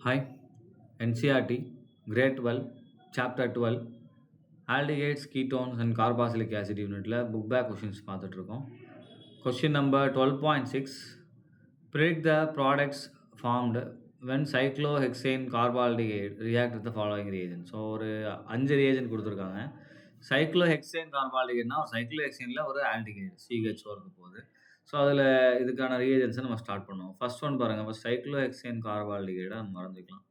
Hi, NCRT, Grade 12, Chapter 12, Aldehydes, Ketones and Carboxylic Acid யூனிட்டில் book back questions பார்த்துட்ருக்கோம். Question number 12.6 predict the products formed when cyclohexane carbaldehyde react with the following reagent. So ஒரு 5 reagent கொடுத்துருக்காங்க. Cyclohexane கார்பால்டிகைட்னா ஒரு சைக்ளோஹெக்சேனில் ஒரு aldehyde CHO இருக்க போகுது. So அதில் இதுக்கான ரியேஜன்ஸை நம்ம ஸ்டார்ட் பண்ணுவோம். ஃபர்ஸ்ட் ஒன் பாருங்கள், ஃபஸ்ட் சைக்ளோஹெக்சேன் கார்பால்டிகைடை நம்ம மறந்துக்கலாம்.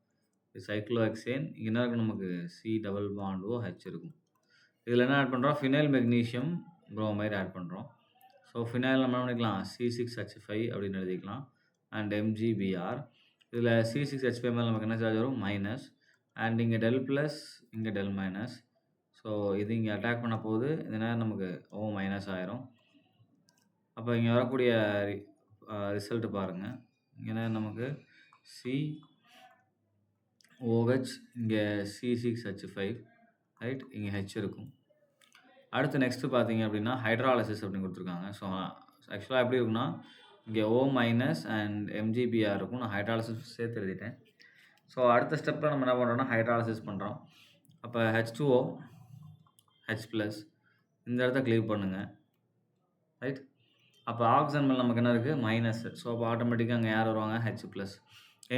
இது சைக்ளோஹெக்சேன், இங்கே என்ன இருக்கும், நமக்கு C double bond O H இருக்கும். இதில் என்ன ஆட் பண்ணுறோம், ஃபினைல் மெக்னீஷியம் புரோமைடு ஆட் பண்ணுறோம். ஸோ ஃபினைல் நம்ம என்ன பண்ணிக்கலாம், C6H5 அப்படின்னு எழுதிக்கலாம் அண்ட் MgBr. இதில் C6H5 மேலே நமக்கு என்ன சார்ஜ் வரும், மைனஸ், அண்ட் இங்கே டெல் ப்ளஸ், இங்கே டெல் மைனஸ். ஸோ இது இங்கே அட்டாக் பண்ண போகுது, இந்த நேரம் நமக்கு O மைனஸ் ஆயிரும். அப்போ இங்கே வரக்கூடிய ரிசல்ட்டு பாருங்கள், இங்கே நமக்கு COH, இங்கே C6H5, ரைட், இங்கே H இருக்கும். அடுத்து நெக்ஸ்ட்டு பார்த்தீங்க அப்படின்னா ஹைட்ராலிசிஸ் அப்படின்னு கொடுத்துருக்காங்க. ஸோ ஆக்சுவலாக எப்படி இருக்குன்னா, இங்கே O மைனஸ் அண்ட் MgBr இருக்கும். நான் ஹைட்ராலிசிஸ் சேர்த்து எழுதிட்டேன். ஸோ அடுத்த ஸ்டெப்பில் நம்ம என்ன பண்ணுறோம்னா ஹைட்ராலிசிஸ் பண்ணுறோம். அப்போ H2O H ப்ளஸ் இந்த இடத்த க்ளீவ் பண்ணுங்கள், ரைட். அப்போ ஆக்சிஜன் மேலே நமக்கு என்ன இருக்குது, மைனஸ். ஸோ அப்போ ஆட்டோமேட்டிக்காக அங்கே யார் வருவாங்க, H ப்ளஸ்.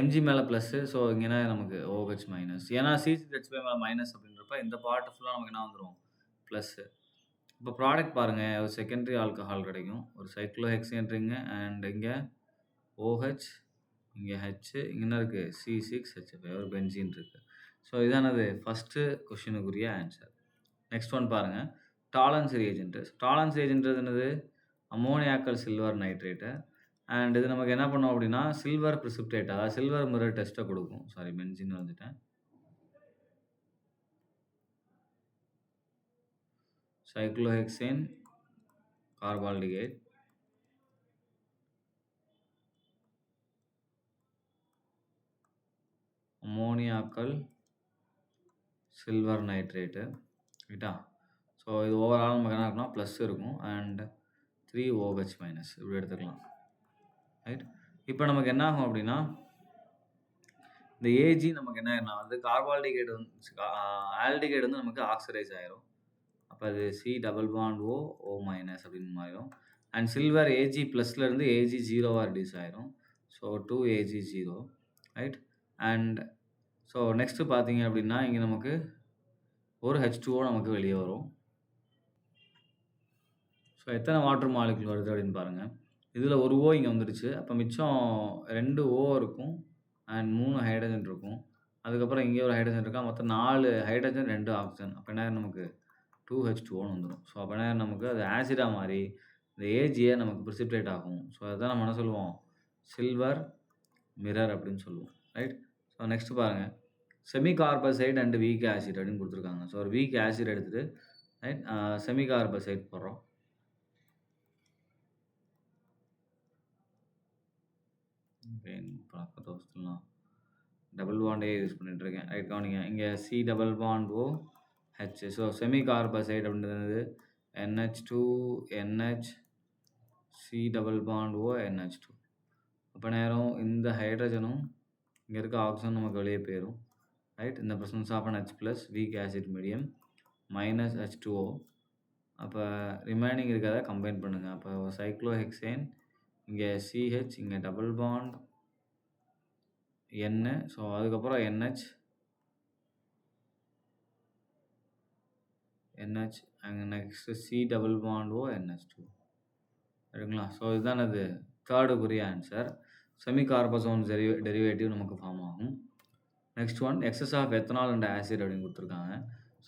Mg மேலே ப்ளஸ்ஸு, ஸோ இங்கே நமக்கு OH மைனஸ். ஏன்னா C6H5 மேலே மைனஸ் அப்படின்றப்ப இந்த பார்ட்டு ஃபுல்லாக நமக்கு என்ன வந்துடும், ப்ளஸ்ஸு. இப்போ ப்ராடக்ட் பாருங்கள், ஒரு செகண்டரி ஆல்கஹால் கிடைக்கும், ஒரு சைக்ளோஹெக்சேன் ரிங்கு அண்ட் இங்கே OH, இங்கே H, இங்கே என்ன இருக்குது, C6H5, ஒரு பென்சீன் இருக்குது. ஸோ இதானது ஃபஸ்ட்டு கொஷினுக்குரிய ஆன்சர். நெக்ஸ்ட் ஒன் பாருங்கள், டாலன்ஸ் ரியேஜென்ட்டு. டாலன்ஸ் ரியேஜென்ட் என்னது, அமோனியாக்கல் சில்வர் நைட்ரேட்டு. அண்ட் இது நமக்கு என்ன பண்ணோம் அப்படின்னா சில்வர் ப்ரிசிப்டேட், அதாவது சில்வர் மிரர் டெஸ்ட்டை கொடுக்கும். சாரி, பென்சின் வந்துட்டேன். Cyclohexane carbaldehyde, ammoniacal silver nitrate, ரைட்டா. ஸோ இது ஓவரால் நமக்கு என்ன இருக்குன்னா ப்ளஸ் இருக்கும் அண்ட் 3OH மைனஸ் இப்படி எடுத்துக்கலாம், ரைட். இப்போ நமக்கு என்ன ஆகும் அப்படின்னா இந்த ஏஜி நமக்கு என்ன ஆயிரும்னா வந்து கார்பால்டிகைடு வந்து ஆல்டிகைடு வந்து நமக்கு ஆக்சிடைஸ் ஆயிரும். அப்போ அது C double bond O minus அப்படின்னு மாறிடும். அண்ட் சில்வர் ஏஜி ப்ளஸ்லேருந்து ஏஜி ஜீரோவாக ரெடியூஸ் ஆயிரும். So 2Ag0, right. And so next பார்த்தீங்க அப்படின்னா இங்கே நமக்கு ஒரு H2O நமக்கு வெளியே வரும். ஸோ எத்தனை வாட்டர் மாலிகுல் வருது அப்படின்னு பாருங்கள். இதில் ஒரு O இங்கே வந்துடுச்சு. அப்போ மிச்சம் 2 O இருக்கும் அண்ட் 3 ஹைட்ரஜன் இருக்கும். அதுக்கப்புறம் இங்கே ஒரு ஹைட்ரஜன் இருக்கா, மொத்தம் 4 ஹைட்ரஜன் 2 ஆக்சிஜன். அப்போ என்ன நமக்கு 2H2Oன்னு வந்துடும். ஸோ அப்போ என்ன நமக்கு அது ஆசிடாக மாறி இந்த ஏஜியை நமக்கு ப்ரிசிப்டேட் ஆகும். ஸோ அதுதான் நம்ம என்ன சொல்லுவோம், சில்வர் மிரர் அப்படின்னு சொல்லுவோம், ரைட். ஸோ நெக்ஸ்ட் பாருங்கள், semicarbazide and weak acid அப்படின்னு கொடுத்துருக்காங்க. ஸோ ஒரு வீக் ஆசிட் எடுத்துகிட்டு, ரைட், செமி கார்பசைட் போடுறோம். பழக்கத்தை வச்சுலாம் டபுள் பாண்டே யூஸ் பண்ணிட்டுருக்கேன், ரைட். கவனிங்க, இங்கே C double bond O H. So semicarbazide அப்படின்றது NH2NH C double bond O NH2. அப்போ நேரம் இந்த ஹைட்ரஜனும் இங்கே இருக்க ஆக்சிஜன் நமக்கு வெளியே போயிடும், ரைட். இந்த presence of H plus weak acid medium minus H2O. அப்போ ரிமைனிங் இருக்கிறத கம்பைன் பண்ணுங்கள். அப்போ சைக்ளோஹெக்சேன், இங்கே CH, இங்கே டபுள் பாண்ட் N, ஸோ அதுக்கப்புறம் NH அங்கே next C double bond O NH2, சரிங்களா. ஸோ இதுதான் அது தேர்டுக்குரிய ஆன்சர். செமி கார்பசோன் டெரிவேட்டிவ் நமக்கு ஃபார்ம் ஆகும். Next one, excess of ethanol and acid அப்படின்னு கொடுத்துருக்காங்க.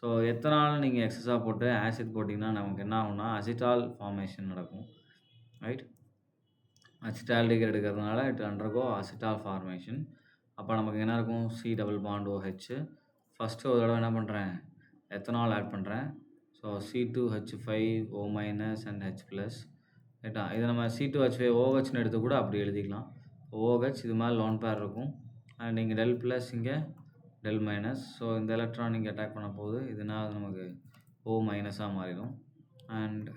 ஸோ எத்தனால் நீங்கள் எக்ஸஸாக போட்டு ஆசிட் போட்டிங்கன்னா நமக்கு என்ன ஆகும்னா அசிட்டால் ஃபார்மேஷன் நடக்கும், ரைட். அசிட்டால்டிகைட் எடுக்கிறதுனால இட் அண்டர்கோ அசிட்டால் ஃபார்மேஷன். அப்போ நமக்கு என்ன இருக்கும், C double bond OH. First ஒரு தடவை என்ன பண்ணுறேன், எத்தனால் ஆட் பண்ணுறேன். So C2H5O minus and H plus, ரைட்டா. இதை நம்ம C2H5OHன்னு எடுத்து கூட அப்படி எழுதிக்கலாம். OH இது மாதிரி லோன் பேர் இருக்கும் அண்ட் இங்கே டெல் ப்ளஸ், இங்கே டெல் மைனஸ். ஸோ இந்த எலக்ட்ரான் இங்கே அட்டாக் பண்ண போகுது, இதனால் நமக்கு O மைனஸாக மாறிடும். அண்ட்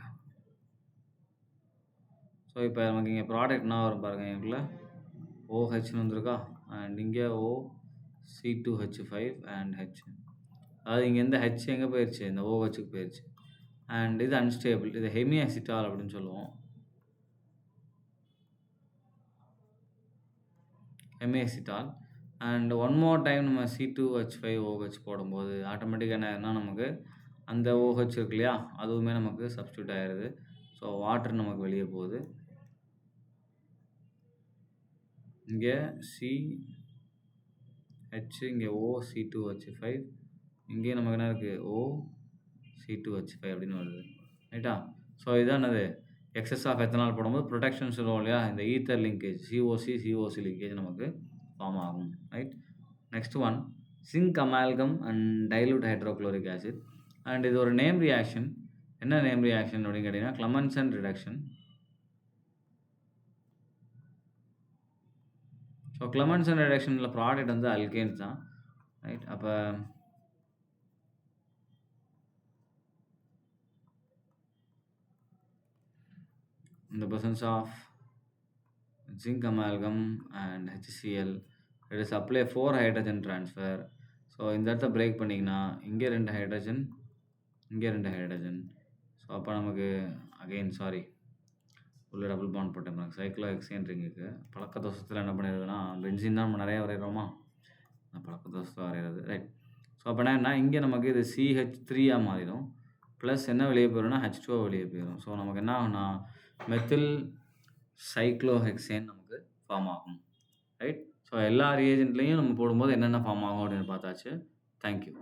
ஸோ இப்போ நமக்கு இங்கே ப்ராடக்ட் என்ன வரும் பாருங்கள், எங்களுக்குள்ள OHன்னு வந்துருக்கா அண்ட் இங்கே O C2H5 அண்ட் H. அதாவது இங்க இந்த H எங்க போயிருச்சு? இந்த OHக்கு போயிருச்சு. அண்ட் இது அன்ஸ்டேபிள். இத ஹெமிஅசிட்டால் அப்படின்னு சொல்லுவோம். ஹெமிஅசிட்டால். அண்ட் ஒன் மோர் டைம் நம்ம C2H5OH போடும்போது ஆட்டோமேட்டிக்கா என்ன ஆயிரும்னா, நமக்கு அந்த OH இருக்கு இல்லையா? அதுவுமே நமக்கு சப்ஸ்டிட்யூட் ஆயிருது. ஸோ வாட்டர் நமக்கு வெளிய போகுது. இங்க CH, இங்க O, C2H5. இங்கேயும் நமக்கு என்ன இருக்கு? O, C2H5 அப்படின்னு வருது. ரைட்டா? ஸோ இதான் என்னது? எக்ஸஸ் ஆஃப் எத்தனால் போடும்போது புரொடெக்ஷன் சொல்லுவோம் இல்லையா? இந்த ஈத்தர் லிங்கேஜ் COC லிங்கேஜ் நமக்கு ஃபார்ம் ஆகும். Right? Next one zinc amalgam and dilute hydrochloric acid. And இது ஒரு நேம் ரியாக்ஷன். என்ன நேம் ரியாக்ஷன் அப்படின்னு கேட்டீங்கன்னா, கிளமன்சன் ரிடக்ஷன். ஸோ கிளமன்சன் ரிடக்ஷனில் ப்ராடக்ட் வந்து அல்கேன்ஸ் தான். ரைட்? அப்போ in the presence of zinc amalgam and HCl, it is apply 4 hydrogen transfer. So இந்த இடத்த பிரேக் பண்ணிங்கன்னா இங்கே 2 ஹைட்ரஜன், இங்கே 2 ஹைட்ரஜன். ஸோ அப்போ நமக்கு அகெயின் சாரி உள்ள டபுள் பாண்ட் போட்டேன் பாருங்க. சைக்ளோ ஹெக்சேன் ரிங்குக்கு பழக்க தோஷத்தில் என்ன பண்ணிடுதுன்னா, பென்சின் தான் நம்ம நிறைய வரைகிறோமா, பழக்க தோஷத்தை வரைகிறது. ரைட்? ஸோ அப்போ என்ன இங்கே நமக்கு இது CH3 மாறிடும். ப்ளஸ் என்ன வெளியே போயிடும்னா H2O வெளியே போயிடும். ஸோ நமக்கு என்ன ஆகும்னா மெத்தில் சைக்ளோஹெக்சேன் நமக்கு ஃபார்ம் ஆகும். ரைட்? ஸோ எல்லா ரியேஜென்ட்லேயும் நம்ம போடும்போது என்னென்ன ஃபார்ம் ஆகும் அப்படின்னு பார்த்தாச்சு. தேங்க்யூ.